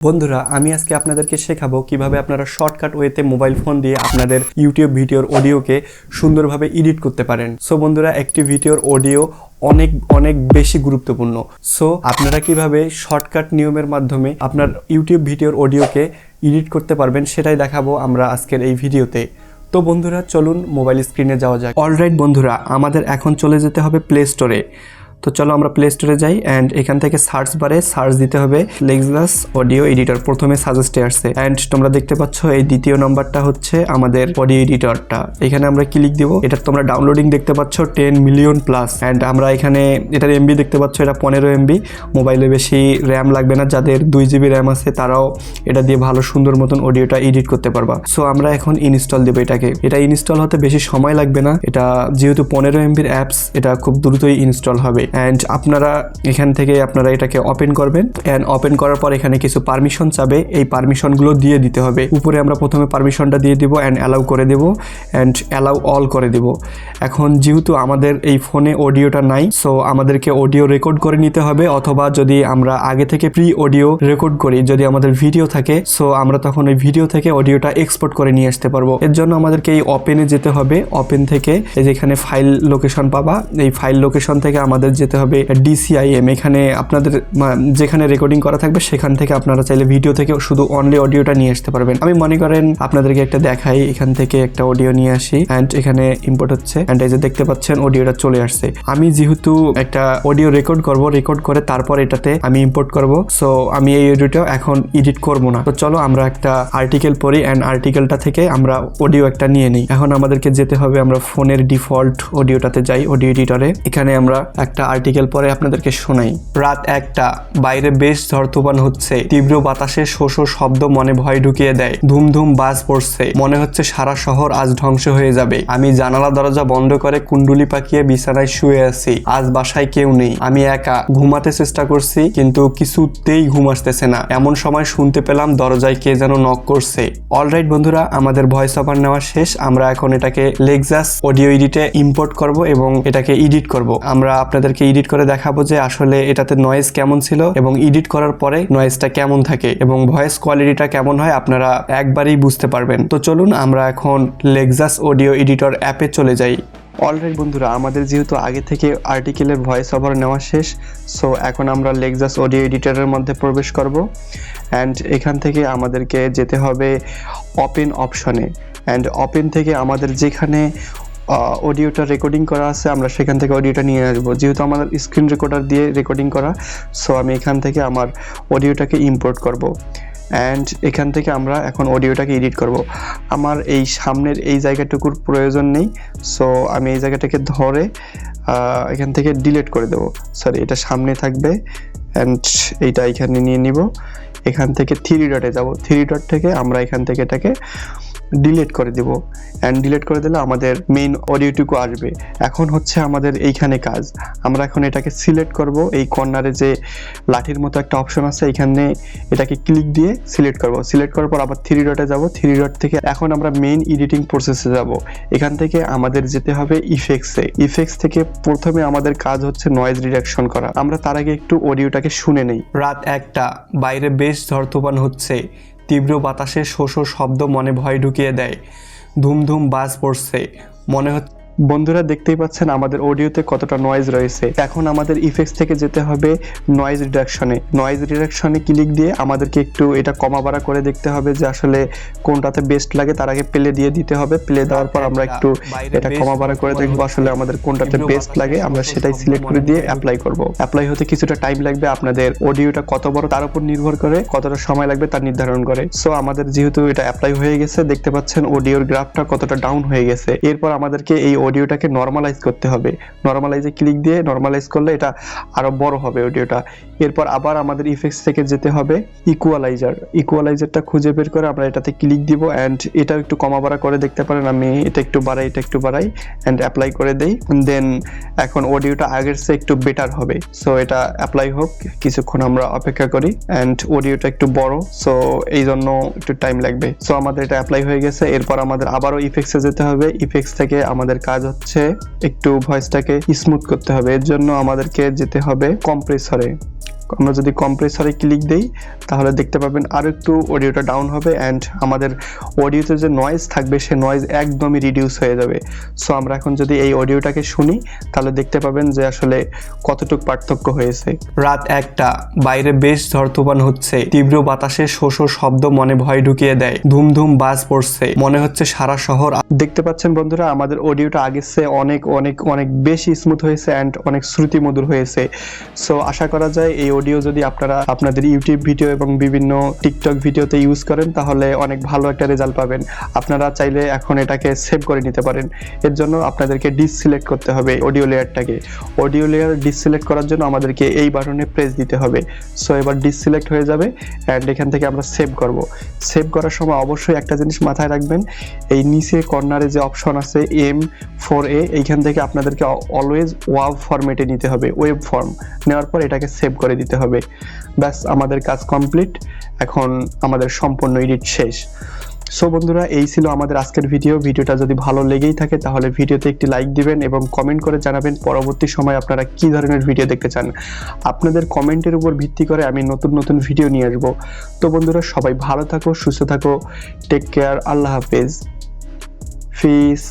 বন্ধুরা আমি আজকে আপনাদেরকে শেখাবো কিভাবে আপনারা শর্টকাট ওয়েতে মোবাইল ফোন দিয়ে আপনাদের ইউটিউব ভিডিওর অডিওকে সুন্দরভাবে এডিট করতে পারেন। সো বন্ধুরা, একটি ভিডিওর অডিও অনেক অনেক বেশি গুরুত্বপূর্ণ। সো আপনারা কিভাবে শর্টকাট নিয়মের মাধ্যমে আপনার ইউটিউব ভিডিওর অডিওকে এডিট করতে পারবেন সেটাই দেখাবো আমরা আজকের এই ভিডিওতে। তো বন্ধুরা চলুন মোবাইল স্ক্রিনে যাওয়া যাক। অলরাইট বন্ধুরা, আমাদের এখন চলে যেতে হবে প্লে স্টোরে। তো চলো আমরা প্লে স্টোরে যাই অ্যান্ড এখান থেকে সার্চ বারে সার্চ দিতে হবে লেক্সাস অডিও এডিটর। প্রথমে সাজেস্টে আসছে অ্যান্ড তোমরা দেখতে পাচ্ছ এই দ্বিতীয় নম্বরটা হচ্ছে আমাদের অডিও এডিটরটা। এখানে আমরা ক্লিক দিব। এটা তোমরা ডাউনলোডিং দেখতে পাচ্ছ 10 মিলিয়ন প্লাস অ্যান্ড আমরা এখানে এটার এমবি দেখতে পাচ্ছ, এটা 15 এমবি। মোবাইলে বেশি র্যাম লাগবে না, যাদের 2 জিবি র্যাম আছে তারাও এটা দিয়ে ভালো সুন্দর মতন অডিওটা এডিট করতে পারবা। সো আমরা এখন ইনস্টল দেবো এটাকে। এটা ইনস্টল হতে বেশি সময় লাগবে না, এটা যেহেতু 15 এমবির অ্যাপস এটা খুব দ্রুতই ইনস্টল হবে। অ্যান্ড আপনারা এখান থেকে আপনারা এটাকে ওপেন করবেন অ্যান্ড ওপেন করার পর এখানে কিছু পারমিশন চাবে, এই পারমিশনগুলো দিয়ে দিতে হবে। উপরে আমরা প্রথমে পারমিশনটা দিয়ে দিব অ্যান্ড অ্যালাউ করে দেব অ্যান্ড অ্যালাউ অল করে দেব। এখন যেহেতু আমাদের এই ফোনে অডিওটা নাই, সো আমাদেরকে অডিও রেকর্ড করে নিতে হবে, অথবা যদি আমরা আগে থেকে প্রি অডিও রেকর্ড করি, যদি আমাদের ভিডিও থাকে, সো আমরা তখন ওই ভিডিও থেকে অডিওটা এক্সপোর্ট করে নিয়ে আসতে পারবো। এর জন্য আমাদেরকে এই ওপেনে যেতে হবে। ওপেন থেকে এই যেখানে ফাইল লোকেশন পাবা, এই ফাইল লোকেশন থেকে আমাদের যেতে হবে DCIM। এখানে আপনাদের যেখানে রেকর্ডিং করা থাকবে সেখান থেকে আপনারা চাইলে ভিডিও থেকে শুধু অনলি অডিওটা নিয়ে আসতে পারবেন। আমি মনে করেন আপনাদেরকে একটা দেখাই, এখান থেকে একটা অডিও নিয়ে আসি অ্যান্ড এখানে ইম্পোর্ট হচ্ছে অ্যান্ড এই যে দেখতে পাচ্ছেন অডিওটা চলে আসছে। আমি যেহেতু একটা অডিও রেকর্ড করব, রেকর্ড করে তারপর এটাতে আমি ইম্পোর্ট করব, সো আমি এই অডিওটা এখন এডিট করব না। তো চলো আমরা একটা আর্টিকেল পড়ি অ্যান্ড আর্টিকেলটা থেকে আমরা অডিও একটা নিয়ে নিই। এখন আমাদেরকে যেতে হবে, আমরা ফোনের ডিফল্ট অডিওটাতে যাই, অডিও এডিটরে। এখানে আমরা একটা আর্টিকেল পরে আপনাদেরকে শোনাই। রাত 1টা, বাইরে বেশ ঝড় তুফান হচ্ছে, তীব্র বাতাসে শো শো শব্দ মনে ভয় ঢুকিয়ে দেয়, ধুম ধুম বাজ পড়ছে, মনে হচ্ছে সারা শহর আজ ধ্বংস হয়ে যাবে। আমি জানালা দরজা বন্ধ করে কুণ্ডুলি পাকিয়ে বিছানায় শুয়ে আছি, আজ বাসায় কেউ নেই, আমি একা। ঘুমাতে চেষ্টা করছি কিন্তু কিছুতেই ঘুম আসতেছে না। এমন সময় শুনতে পেলাম দরজায় কে যেন নক করছে। অলরাইট বন্ধুরা, আমাদের ভয়েস ওভার নেওয়া শেষ। আমরা এখন এটাকে লেক্সাস অডিও এডিটে ইম্পোর্ট করব এবং এটাকে এডিট করব। আমরা আপনাদেরকে এডিট করে দেখাবো যে আসলে এটাতে নয়েজ কেমন ছিল এবং এডিট করার পরে নয়েজটা কেমন থাকে এবং ভয়েস কোয়ালিটিটা কেমন হয় আপনারা একবারেই বুঝতে পারবেন। তো চলুন আমরা এখন লেক্সাস অডিও এডিটর অ্যাপে চলে যাই। অলরাইট বন্ধুরা, আমাদের যেহেতু আগে থেকে আর্টিকেলের ভয়েস ওভার নেওয়া শেষ, সো এখন আমরা লেক্সাস অডিও এডিটরের মধ্যে প্রবেশ করব অ্যান্ড এখান থেকে আমাদেরকে যেতে হবে ওপেন অপশনে অ্যান্ড ওপেন থেকে আমাদের যেখানে অডিওটা রেকর্ডিং করা আছে আমরা সেখান থেকে অডিওটা নিয়ে আসবো। যেহেতু আমাদের স্ক্রিন রেকর্ডার দিয়ে রেকর্ডিং করা, সো আমি এখান থেকে আমার অডিওটাকে ইম্পোর্ট করব অ্যান্ড এখান থেকে আমরা এখন অডিওটাকে এডিট করব। আমার এই সামনের এই জায়গাটুকুর প্রয়োজন নেই, সো আমি এই জায়গাটাকে ধরে এখান থেকে ডিলিট করে দেবো। সরি, এটা সামনে থাকবে অ্যান্ড এইটা এখানে নিয়ে নিব। এখান থেকে 3 ডটে যাব, 3 ডট থেকে আমরা এখান থেকে এটাকে ডিলিট করে দেব অ্যান্ড ডিলিট করে দিলে আমাদের মেইন অডিওটুকু আসবে। এখন হচ্ছে আমাদের এইখানে কাজ, আমরা এখন এটাকে সিলেক্ট করব। এই কর্নারে যে লাঠির মতো একটা অপশন আছে, এখানে এটাকে ক্লিক দিয়ে সিলেক্ট করব। সিলেক্ট করার পর আবার 3 ডটে যাব, 3 ডট থেকে এখন আমরা মেইন এডিটিং প্রসেসে যাব। এখান থেকে আমাদের যেতে হবে ইফেক্টসে। ইফেক্টস থেকে প্রথমে আমাদের কাজ হচ্ছে নয়েজ রিডাকশন করা। আমরা তার আগে একটু অডিওটাকে শুনে নেই। রাত 1টা, বাইরে বেশ ঝড় তুফান হচ্ছে, তীব্র বাতাসে শো শো শব্দ মনে ভয় ঢুকিয়ে দেয়, ধুম ধুম বাজ পড়ছে, মনে হচ্ছে। বন্ধুরা দেখতেই পাচ্ছেন আমাদের অডিওতে কতটা নয়েজ রয়েছে। এখন আমাদের ইফেক্টস থেকে যেতে হবে নয়েজ রিডাকশনে। নয়েজ রিডাকশনে ক্লিক দিয়ে আমাদেরকে একটু এটা কমা বাড়া করে দেখতে হবে যে আসলে কোনটাতে বেস্ট লাগে। তার আগে প্লে দিয়ে দিতে হবে। প্লে দেওয়ার পর আমরা একটু এটা কমা বাড়া করে দেখবো আসলে আমাদের কোনটাতে বেস্ট লাগে। আমরা সেটাই সিলেক্ট করে দিয়ে অ্যাপ্লাই করব। অ্যাপ্লাই হতে কিছুটা টাইম লাগবে, আপনাদের অডিওটা কত বড় তার উপর নির্ভর করে, কতটা সময় লাগবে তার নির্ধারণ করে। সো আমাদের যেহেতু এটা অ্যাপ্লাই হয়ে গেছে, দেখতে পাচ্ছেন অডিওর গ্রাফটা কতটা ডাউন হয়ে গেছে। এরপর আমাদেরকে এই অডিওটাকে নরমালাইজ করতে হবে। নরমালাইজে ক্লিক দিয়ে নরমালাইজ করলে এটা আরো বড় হবে অডিওটা। এরপর আবার আমাদের ইফেক্টস থেকে যেতে হবে ইকুয়ালাইজার। ইকুয়ালাইজারটা খুঁজে বের করে আমরা এটাতে ক্লিক দিব অ্যান্ড এটাও একটু কমা বাড়া করে দেখতে পারেন। আমি এটা একটু বাড়াই, এটা একটু বাড়াই অ্যান্ড অ্যাপ্লাই করে দেই। দেন এখন অডিওটা আগের চেয়ে একটু বেটার হবে। সো এটা অ্যাপ্লাই হোক, কিছুক্ষণ আমরা অপেক্ষা করি অ্যান্ড অডিওটা একটু বড়, সো এই জন্য একটু টাইম লাগবে। সো আমাদের এটা অ্যাপ্লাই হয়ে গেছে। এরপর আমাদের আবারও ইফেক্টসে যেতে হবে। ইফেক্টস থেকে আমাদের কাজ হচ্ছে একটু ভয়েসটাকে স্মুথ করতে হবে। এর জন্য আমাদেরকে যেতে হবে কম্প্রেসরে। আমরা যদি কম্প্রেসরে ক্লিক দেই তাহলে দেখতে পাবেন আরও একটু অডিওটা ডাউন হবে অ্যান্ড আমাদের অডিওতে যে নয়েজ থাকবে সে নয়েজ একদমই রিডিউস হয়ে যাবে। সো আমরা এখন যদি এই অডিওটাকে শুনি তাহলে দেখতে পাবেন যে আসলে কতটুকু পার্থক্য হয়েছে। রাত 1টা, বাইরে বেশ ঝড় তুফান হচ্ছে, তীব্র বাতাসে শো শো শব্দ মনে ভয় ঢুকিয়ে দেয়, ধুম ধুম বাজ পড়ছে, মনে হচ্ছে সারা শহর। দেখতে পাচ্ছেন বন্ধুরা আমাদের অডিওটা আগের চেয়ে অনেক অনেক অনেক বেশি স্মুথ হয়েছে অ্যান্ড অনেক শ্রুতিমধুর হয়েছে। সো আশা করা যায় এই অডিও যদি আপনারা আপনাদের ইউটিউব ভিডিও এবং বিভিন্ন টিকটক ভিডিওতে ইউজ করেন তাহলে অনেক ভালো একটা রেজাল্ট পাবেন। আপনারা চাইলে এখন এটাকে সেভ করে নিতে পারেন। এর জন্য আপনাদেরকে ডিসসিলেক্ট করতে হবে অডিও লেয়ারটাকে। অডিও লেয়ার ডিসসিলেক্ট করার জন্য আমাদেরকে এই বাটনে প্রেস দিতে হবে। সো এবার ডিসসিলেক্ট হয়ে যাবে অ্যান্ড এখান থেকে আমরা সেভ করব। সেভ করার সময় অবশ্যই একটা জিনিস মাথায় রাখবেন, এই নিচে কর্নারে যে অপশন আছে M4A, এইখান থেকে আপনাদেরকে অলওয়েজ ওয়াভ ফরম্যাটে নিতে হবে, ওয়েব ফর্ম নেওয়ার পর এটাকে সেভ করে দিতে হবে। ব্যাস আমাদের কাজ কমপ্লিট, এখন আমাদের সম্পূর্ণ এডিট শেষ। সো বন্ধুরা এই ছিল আমাদের আজকের ভিডিওটা যদি ভালো লেগেই থাকে তাহলে ভিডিওতে একটি লাইক দিবেন এবং কমেন্ট করে জানাবেন পরবর্তী সময় আপনারা কি ধরনের ভিডিও দেখতে চান। আপনাদের কমেন্টের উপর ভিত্তি করে আমি নতুন নতুন ভিডিও নিয়ে আসবো। তো বন্ধুরা সবাই ভালো থাকো, সুস্থ থাকো, টেক কেয়ার, আল্লাহ হাফেজ, ফিস।